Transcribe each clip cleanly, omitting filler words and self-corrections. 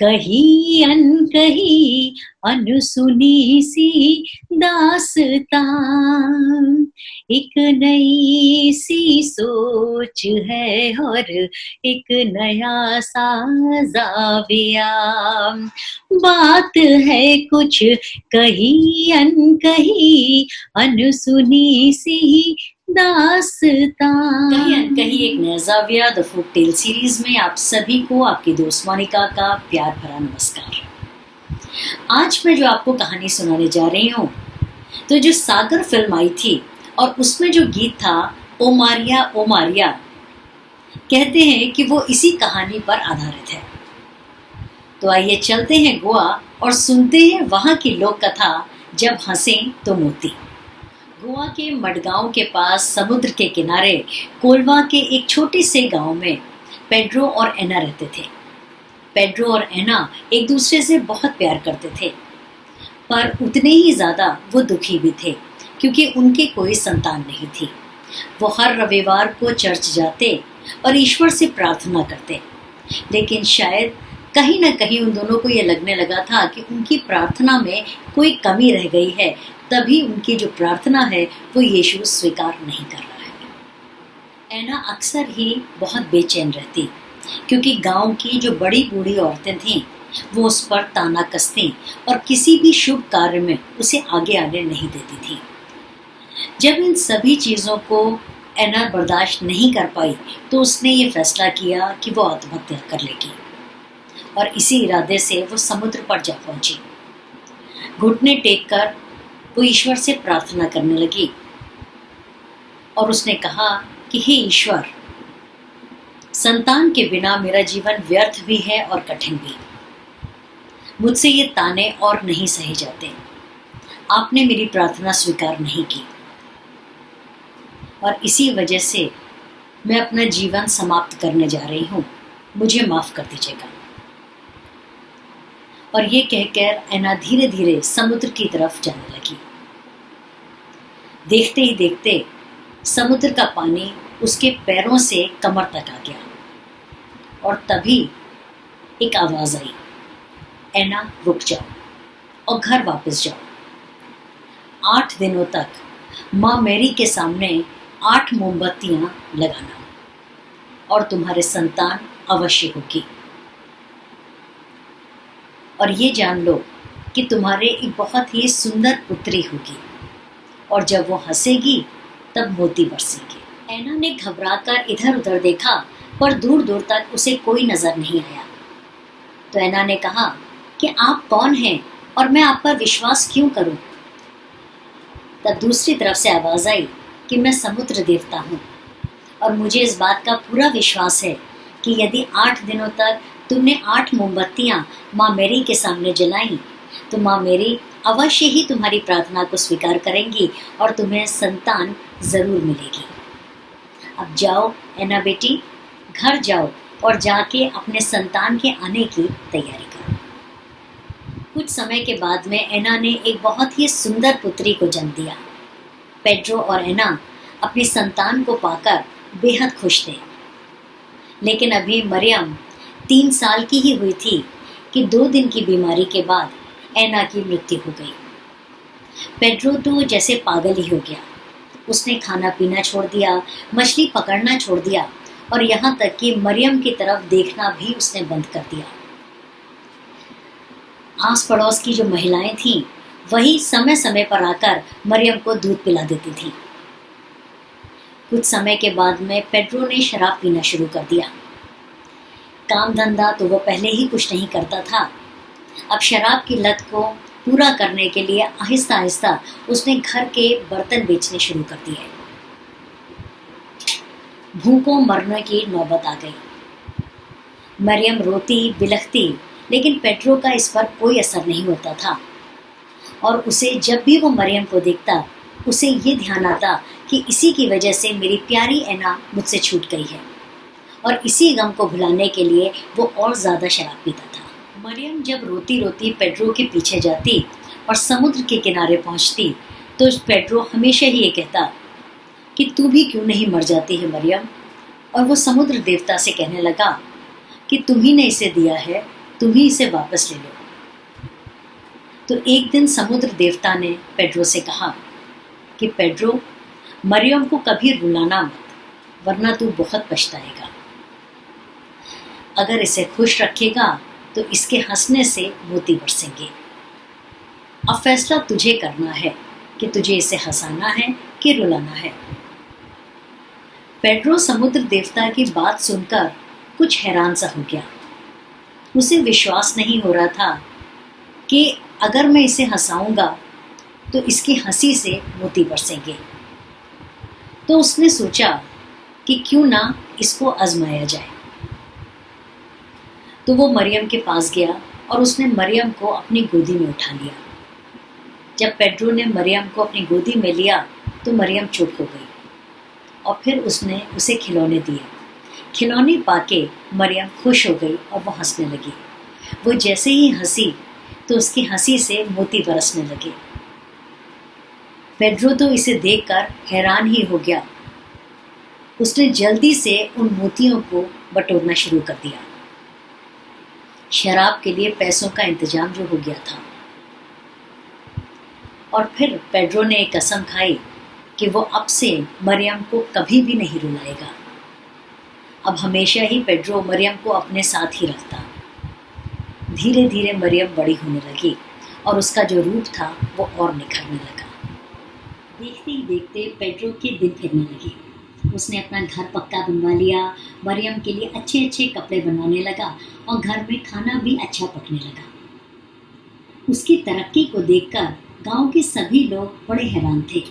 कहीं अनकही अनसुनी सी दास्तां, एक नई सी सोच है और एक नया सा जाविया। बात है कुछ कहीं अनकही अनसुनी सी दास्तां। कहीं अनकही एक नया जाविया द फोक टेल सीरीज में आप सभी को आपकी दोस्त मोनिका का प्यार भरा नमस्कार। आज मैं जो आपको कहानी सुनाने जा रही हूँ, तो जो सागर फिल्म आई थी और उसमें जो गीत था ओ मारिया, कहते हैं कि वो इसी कहानी पर आधारित है। तो आइए चलते हैं गोवा और सुनते हैं वहाँ की लोक कथा जब हंसे तो मोती। गोवा के मडगांव के पास समुद्र के किनारे कोलवा के एक छोटे से गांव में पेड्रो और एना रहते थे। पेड्रो और एना एक दूसरे से बहुत प्यार करते थे, पर उतने ही ज़्यादा वो दुखी भी थे क्योंकि उनके कोई संतान नहीं थी। वो हर रविवार को चर्च जाते और ईश्वर से प्रार्थना करते, लेकिन शायद कहीं ना कहीं उन दोनों को ये लगने लगा था कि उनकी प्रार्थना में कोई कमी रह गई है, तभी उनकी जो प्रार्थना है वो यीशु स्वीकार नहीं कर रहा है। एना अक्सर ही बहुत बेचैन रहती क्योंकि गांव की जो बड़ी बूढ़ी औरतें थीं वो उस पर ताना कसती और किसी भी शुभ कार्य में उसे आगे आने नहीं देती थी। जब इन सभी चीज़ों को एना बर्दाश्त नहीं कर पाई तो उसने ये फैसला किया कि वो आत्महत्या कर लेगी और इसी इरादे से वो समुद्र पर जा पहुंची। घुटने टेक कर वो ईश्वर से प्रार्थना करने लगी और उसने कहा कि हे ईश्वर, संतान के बिना मेरा जीवन व्यर्थ भी है और कठिन भी। मुझसे ये ताने और नहीं सहे जाते। आपने मेरी प्रार्थना स्वीकार नहीं की और इसी वजह से मैं अपना जीवन समाप्त करने जा रही हूँ। मुझे माफ कर दीजिएगा। और ये कहकर एना धीरे धीरे समुद्र की तरफ जाने लगी। देखते ही देखते समुद्र का पानी उसके पैरों से कमर तक आ गया और तभी एक आवाज आई, एना रुक जाओ और घर वापस जाओ। 8 दिनों तक माँ मैरी के सामने 8 मोमबत्तियां लगाना और तुम्हारे संतान अवश्य होगी। और ये जान लो कि तुम्हारे एक बहुत ही सुंदर पुत्री होगी और जब वो हंसेगी तब मोती बरसेगी। एना ने घबराकर इधर उधर देखा पर दूर दूर तक उसे कोई नजर नहीं आया। तो एना ने कहा कि आप कौन हैं और मैं आप पर विश्वास क्यों करूं? तब दूसरी तरफ से आवाज आई कि मैं समुद्र देवता हूं और मुझे इस बात का पूरा विश्वास है कि यदि 8 दिनों तक तुमने 8 मोमबत्तियां माँ मेरी के सामने जलाई तो माँ मेरी अवश्य ही तुम्हारी प्रार्थना को स्वीकार करेंगी और तुम्हें संतान जरूर मिलेगी। अब जाओ एना बेटी, घर जाओ और जाके अपने संतान के आने की तैयारी करो। कुछ समय के बाद में एना ने एक बहुत ही सुंदर पुत्री को जन्म दिया। पेड्रो और एना अपनी संतान को पाकर बेहद खुश थे, लेकिन अभी मरियम 3 साल की ही हुई थी कि 2 दिन की बीमारी के बाद एना की मृत्यु हो गई। पेड्रो तो जैसे पागल ही हो गया। उसने खाना पीना छोड़ दिया, मछली पकड़ना छोड़ दिया और यहाँ तक कि मरियम की तरफ देखना भी उसने बंद कर दिया। आस पड़ोस की जो महिलाएं थीं वही समय समय पर आकर मरियम को दूध पिला देती थी। कुछ समय के बाद में पेड्रो ने शराब पीना शुरू कर दिया। काम धंधा तो वो पहले ही कुछ नहीं करता था। अब शराब की लत को पूरा करने के लिए आहिस्ता आहिस्ता उसने घर के बर्तन बेचने शुरू कर दिए। भूखों मरने की नौबत आ गई। मरियम रोती बिलखती, लेकिन पेड्रो का इस पर कोई असर नहीं होता था और उसे जब भी वो मरियम को देखता उसे ये ध्यान आता कि इसी की वजह से मेरी प्यारी एना मुझसे छूट गई है और इसी गम को भुलाने के लिए वो और ज़्यादा शराब पीता था। मरियम जब रोती रोती पेड्रो के पीछे जाती और समुद्र के किनारे पहुंचती तो पेड्रो हमेशा ही ये कहता कि तू भी क्यों नहीं मर जाती है मरियम। और वो समुद्र देवता से कहने लगा कि तुम्ही ने इसे दिया है तुम ही इसे वापस ले लो। तो एक दिन समुद्र देवता ने पेड्रो से कहा कि पेड्रो, मरियम को कभी रुलाना मत, वरना तू बहुत पछताएगा। अगर इसे खुश रखेगा तो इसके हंसने से मोती बरसेंगे। अब फैसला तुझे करना है कि तुझे इसे हंसाना है कि रुलाना है। पेड्रो समुद्र देवता की बात सुनकर कुछ हैरान सा हो गया। उसे विश्वास नहीं हो रहा था कि अगर मैं इसे हंसाऊंगा तो इसकी हंसी से मोती बरसेंगे। तो उसने सोचा कि क्यों ना इसको आजमाया जाए। तो वो मरियम के पास गया और उसने मरियम को अपनी गोदी में उठा लिया। जब पेड्रो ने मरियम को अपनी गोदी में लिया तो मरियम चुप हो गई और फिर उसने उसे खिलौने दिए। खिलौने पाके मरियम खुश हो गई और वो हंसने लगी। वो जैसे ही हंसी तो उसकी हंसी से मोती बरसने लगे। पेड्रो तो इसे देखकर हैरान ही हो गया। उसने जल्दी से उन मोतियों को बटोरना शुरू कर दिया। शराब के लिए पैसों का इंतजाम जो हो गया था। और फिर पेड्रो ने एक कसम खाई कि वो अब से मरियम को कभी भी नहीं रुलाएगा। अब हमेशा ही पेड्रो मरियम को अपने साथ ही रखता। धीरे धीरे मरियम बड़ी होने लगी और उसका जो रूप था वो और निखरने लगा। देखते ही देखते पेड्रो के दिन फिरने लगे। उसने अपना घर पक्का बनवा लिया, मरियम के लिए अच्छे अच्छे कपड़े बनवाने लगा और घर में खाना भी अच्छा पकने लगा। उसकी तरक्की को देखकर गांव के सभी लोग बड़े हैरान थे।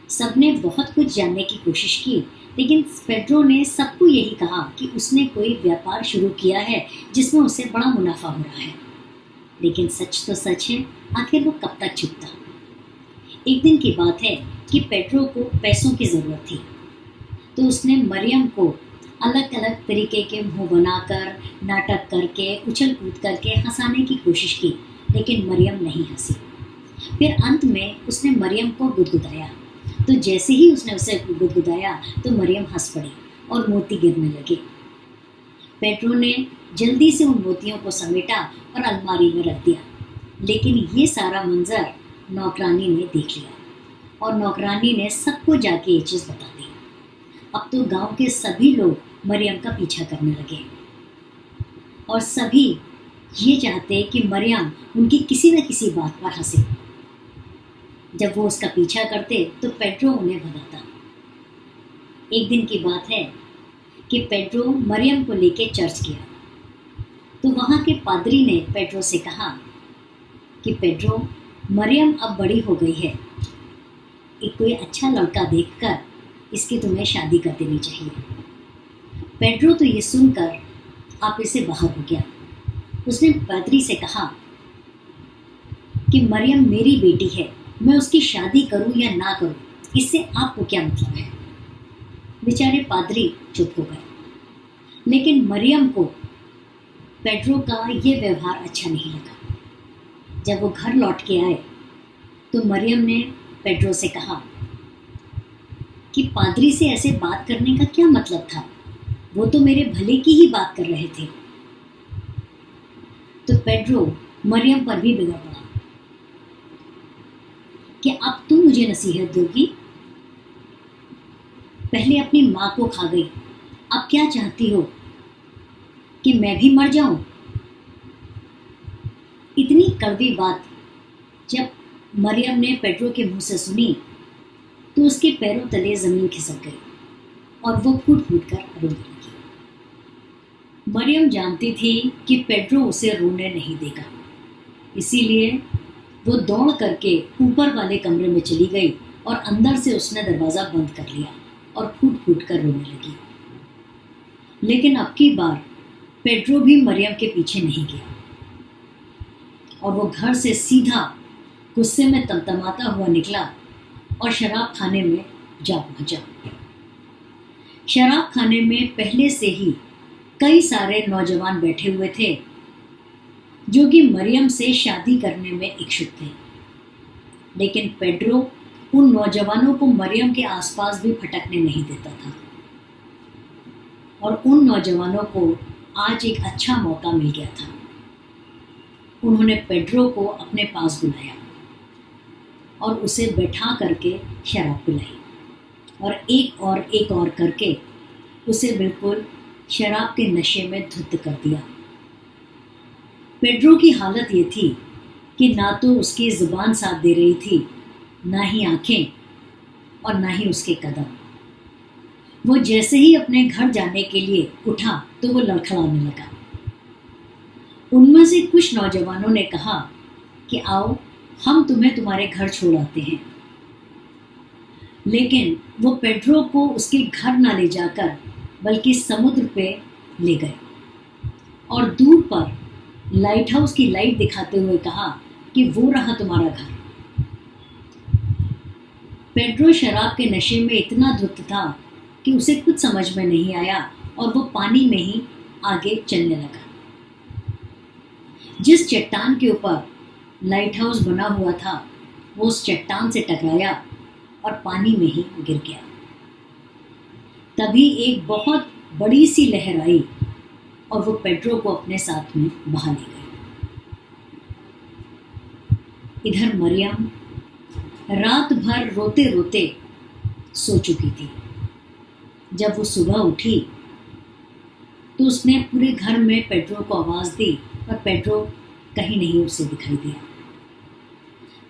सबने बहुत कुछ जानने की कोशिश की, लेकिन पेड्रो ने सबको यही कहा कि उसने कोई व्यापार शुरू किया है जिसमें उसे बड़ा मुनाफा हो रहा है। लेकिन सच तो सच है, आखिर वो कब तक छुपता। एक दिन की बात है कि पेड्रो को पैसों की ज़रूरत थी, तो उसने मरियम को अलग अलग तरीके के मुंह बनाकर, नाटक करके, उछल कूद करके हंसाने की कोशिश की, लेकिन मरियम नहीं हंसी। फिर अंत में उसने मरियम को गुदगुदाया। तो जैसे ही उसने उसे गुदगुदाया तो मरियम हंस पड़ी और मोती गिरने लगे। पेड्रो ने जल्दी से उन मोतियों को समेटा और अलमारी में रख दिया। लेकिन ये सारा मंजर नौकरानी ने देख लिया और नौकरानी ने सबको जाके ये चीज़ बता दी। अब तो गांव के सभी लोग मरियम का पीछा करने लगे और सभी ये चाहते कि मरियम उनकी किसी न किसी बात पर हंसे। जब वो उसका पीछा करते तो पेड्रो उन्हें भगाता। एक दिन की बात है कि पेड्रो मरियम को लेके चर्च गया। तो वहाँ के पादरी ने पेड्रो से कहा कि पेड्रो, मरियम अब बड़ी हो गई है, एक कोई अच्छा लड़का देखकर इसकी तुम्हें शादी कर देनी चाहिए। पेड्रो तो ये सुनकर आप से बाहर हो गया। उसने पादरी से कहा कि मरियम मेरी बेटी है, मैं उसकी शादी करूं या ना करूं, इससे आपको क्या मतलब है। बेचारे पादरी चुप हो गए। लेकिन मरियम को पेड्रो का ये व्यवहार अच्छा नहीं लगा। जब वो घर लौट के आए तो मरियम ने पेड्रो से कहा कि पादरी से ऐसे बात करने का क्या मतलब था, वो तो मेरे भले की ही बात कर रहे थे। तो पेड्रो मरियम पर भी बिगड़ पड़ा कि अब तुम मुझे नसीहत दोगी, पहले अपनी माँ को खा गई, अब क्या चाहती हो कि मैं भी मर जाऊं। इतनी कड़वी बात जब मरियम ने पेड्रो के मुंह से सुनी तो उसके पैरों तले जमीन खिसक गई और वो फूट फूट कर रोने लगी। मरियम जानती थी कि पेड्रो उसे रोने नहीं देगा, इसीलिए वो दौड़ करके ऊपर वाले कमरे में चली गई और अंदर से उसने दरवाज़ा बंद कर लिया और फूट फूट कर रोने लगी। लेकिन अब की बार पेड्रो भी मरियम के पीछे नहीं गया और वो घर से सीधा गुस्से में तमतमाता हुआ निकला और शराब खाने में जा पहुंचा। शराब खाने में पहले से ही कई सारे नौजवान बैठे हुए थे जो कि मरियम से शादी करने में इच्छुक थे। लेकिन पेड्रो उन नौजवानों को मरियम के आसपास भी भटकने नहीं देता था और उन नौजवानों को आज एक अच्छा मौका मिल गया था। उन्होंने पेड्रो को अपने पास बुलाया और उसे बैठा करके शराब पिलाई और एक और करके उसे बिल्कुल शराब के नशे में धुत कर दिया। पेड्रो की हालत ये थी कि ना तो उसकी ज़ुबान साथ दे रही थी, ना ही आंखें और ना ही उसके कदम। वो जैसे ही अपने घर जाने के लिए उठा तो वो लड़खड़ाने लगा। उनमें से कुछ नौजवानों ने कहा कि आओ हम तुम्हें तुम्हारे घर छोड़ आते हैं, लेकिन वो पेड्रो को उसके घर ना ले जाकर बल्कि समुद्र पे ले गए और दूर पर लाइट हाउस की लाइट दिखाते हुए कहा कि वो रहा तुम्हारा घर। पेड्रो शराब के नशे में इतना धुत था कि उसे कुछ समझ में नहीं आया और वो पानी में ही आगे चलने लगा। जिस चट्टान के ऊपर लाइट हाउस बना हुआ था वो उस चट्टान से टकराया और पानी में ही गिर गया। तभी एक बहुत बड़ी सी लहर आई और वो पेड्रो को अपने साथ में बहा ले गई। इधर मरियम रात भर रोते रोते सो चुकी थी। जब वो सुबह उठी तो उसने पूरे घर में पेड्रो को आवाज़ दी और पेड्रो कहीं नहीं उसे दिखाई दिया।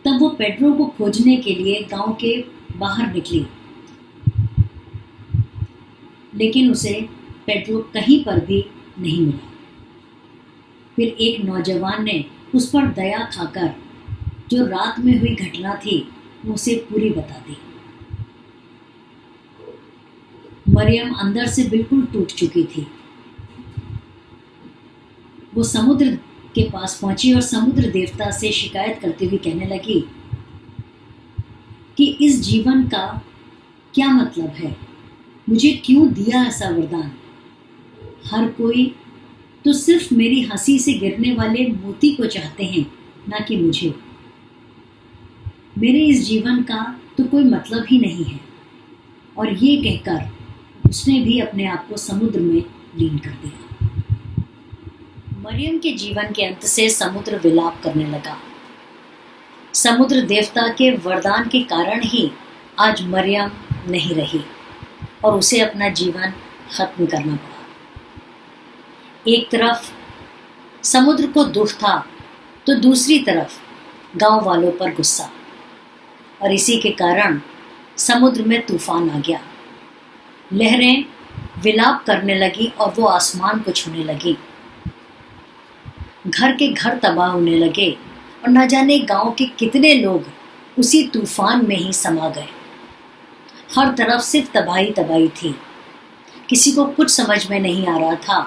तब वो पेड्रो को खोजने के लिए गांव के बाहर निकली, लेकिन उसे पेड्रो कहीं पर भी नहीं मिला। फिर एक नौजवान ने उस पर दया खाकर जो रात में हुई घटना थी उसे पूरी बता दी। मरियम अंदर से बिल्कुल टूट चुकी थी। वो समुद्र के पास पहुंची और समुद्र देवता से शिकायत करते हुए कहने लगी कि इस जीवन का क्या मतलब है, मुझे क्यों दिया ऐसा वरदान। हर कोई तो सिर्फ मेरी हंसी से गिरने वाले मोती को चाहते हैं, ना कि मुझे। मेरे इस जीवन का तो कोई मतलब ही नहीं है। और ये कहकर उसने भी अपने आप को समुद्र में लीन कर दिया। मरियम के जीवन के अंत से समुद्र विलाप करने लगा। समुद्र देवता के वरदान के कारण ही आज मरियम नहीं रही और उसे अपना जीवन खत्म करना पड़ा। एक तरफ समुद्र को दुख था तो दूसरी तरफ गांव वालों पर गुस्सा, और इसी के कारण समुद्र में तूफान आ गया। लहरें विलाप करने लगी और वो आसमान को छूने लगी। घर के घर तबाह होने लगे और न जाने गांव के कितने लोग उसी तूफान में ही समा गए। हर तरफ सिर्फ तबाही तबाही थी। किसी को कुछ समझ में नहीं आ रहा था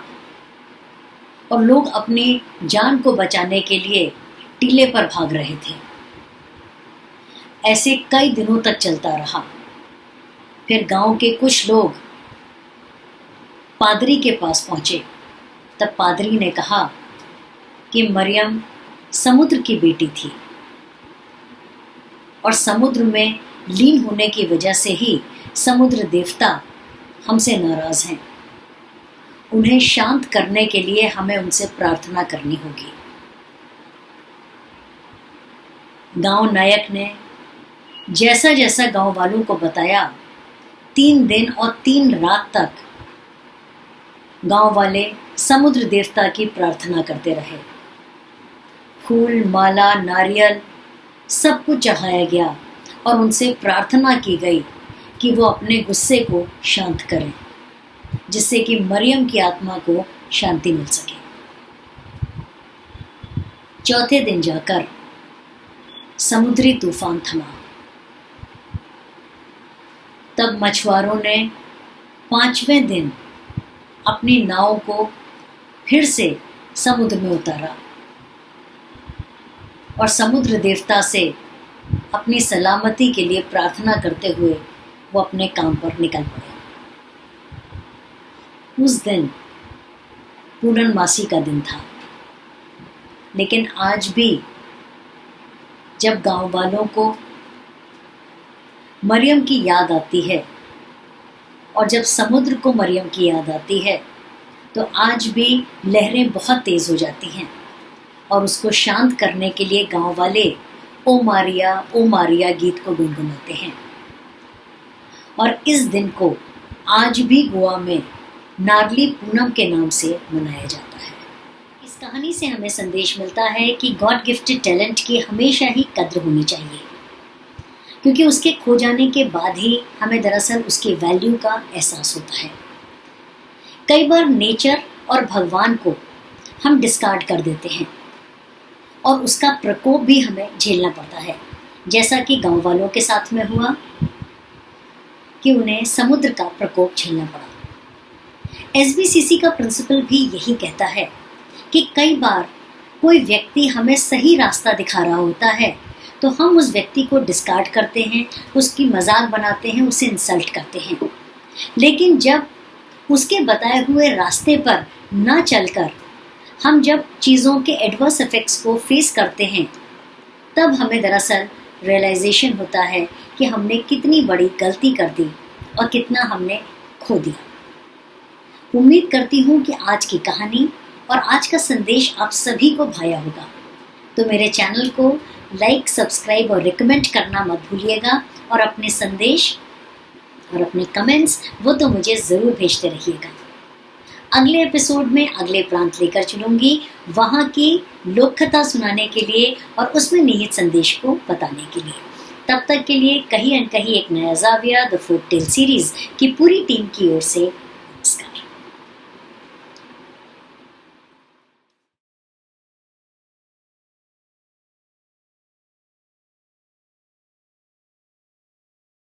और लोग अपनी जान को बचाने के लिए टीले पर भाग रहे थे। ऐसे कई दिनों तक चलता रहा। फिर गांव के कुछ लोग पादरी के पास पहुंचे। तब पादरी ने कहा कि मरियम समुद्र की बेटी थी और समुद्र में लीन होने की वजह से ही समुद्र देवता हमसे नाराज हैं। उन्हें शांत करने के लिए हमें उनसे प्रार्थना करनी होगी। गांव नायक ने जैसा जैसा गांव वालों को बताया, 3 दिन और 3 रात तक गांव वाले समुद्र देवता की प्रार्थना करते रहे। फूल, माला, नारियल सब कुछ चढ़ाया गया और उनसे प्रार्थना की गई कि वो अपने गुस्से को शांत करें, जिससे कि मरियम की आत्मा को शांति मिल सके। चौथे दिन जाकर समुद्री तूफान थमा। तब मछुआरों ने 5वें दिन अपनी नाव को फिर से समुद्र में उतारा और समुद्र देवता से अपनी सलामती के लिए प्रार्थना करते हुए वो अपने काम पर निकल पड़े। उस दिन पूर्णमासी का दिन था, लेकिन आज भी जब गांव वालों को मरियम की याद आती है और जब समुद्र को मरियम की याद आती है तो आज भी लहरें बहुत तेज हो जाती हैं और उसको शांत करने के लिए गांव वाले ओ मारिया गीत को गुनगुनाते हैं। और इस दिन को आज भी गोवा में नारली पूनम के नाम से मनाया जाता है। इस कहानी से हमें संदेश मिलता है कि गॉड गिफ्टेड टैलेंट की हमेशा ही कद्र होनी चाहिए, क्योंकि उसके खो जाने के बाद ही हमें दरअसल उसकी वैल्यू का एहसास होता है। कई बार नेचर और भगवान को हम डिस्कार्ड कर देते हैं और उसका प्रकोप भी हमें झेलना पड़ता है, जैसा कि गांव वालों के साथ में हुआ कि उन्हें समुद्र का प्रकोप झेलना पड़ा। एसबीसीसी का प्रिंसिपल भी यही कहता है कि कई बार कोई व्यक्ति हमें सही रास्ता दिखा रहा होता है तो हम उस व्यक्ति को डिस्कार्ड करते हैं, उसकी मजाक बनाते हैं, उसे इंसल्ट करते हैं। लेकिन जब उसके बताए हुए रास्ते पर ना चलकर हम जब चीज़ों के एडवर्स इफेक्ट्स को फेस करते हैं, तब हमें दरअसल रियलाइजेशन होता है कि हमने कितनी बड़ी गलती कर दी और कितना हमने खो दिया। उम्मीद करती हूँ कि आज की कहानी और आज का संदेश आप सभी को भाया होगा। तो मेरे चैनल को लाइक, सब्सक्राइब और रिकमेंड करना मत भूलिएगा और अपने संदेश और अपने कमेंट्स वो तो मुझे ज़रूर भेजते रहिएगा। अगले एपिसोड में अगले प्रांत लेकर चलूँगी, वहाँ की लोक कथा सुनाने के लिए और उसमें निहित संदेश को बताने के लिए। तब तक के लिए कहीं न कहीं एक नया जाविया द फोक टेल सीरीज़ की पूरी टीम की ओर से